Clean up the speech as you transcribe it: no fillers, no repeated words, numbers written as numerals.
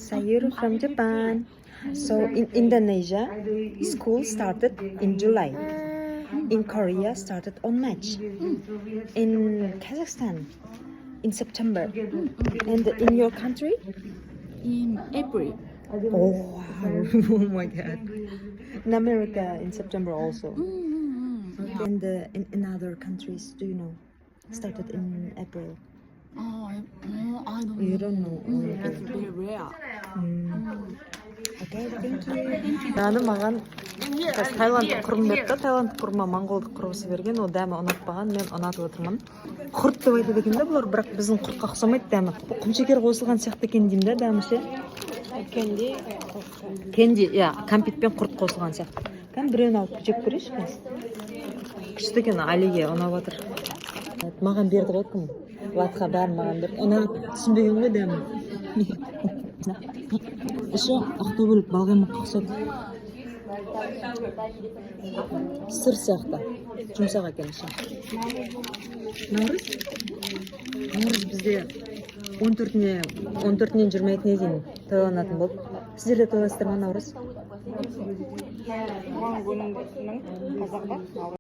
Sayuri from Japan. So in Indonesia, school started in July. In Korea, started on March. In Kazakhstan, in September. And in your country? In April. Oh wow! Oh my God! In America, in September also. And in other countries, do you know? Started in April. I don't You don't know. It's very rare. Okay, thank you. 나는 маған Таиланд құрым берді. Таиланд құрыма моңғолдық құрбысы берген. Ол дәмі ұнатпаған. Мен ұнатып отырмын. Құрт деп айтады екен да бұлар, бірақ біздің құртқа ұқсамайды дәмі. Құмшекер қосылған сияқты екен деймін да дәмі ше. Кенди, иә, кәмпитпен құрт қосылған сияқты. Кән біреуін алып жеп көрейінші мен. Күшті екен, Алиге ұнап жатыр. Маған берді ғой кім? Латқа бәрін маған берді. Ұнап түсінбеген ғой дәмін. Еще ақтөбелік балғамаққа ұқсайды. Сыр сияқты. Жұмсақ екен іші. Наурыз бізде 14-нен 22-не дейін тойланатын болды. Сіздерде тойлайсыздар ма наурыз?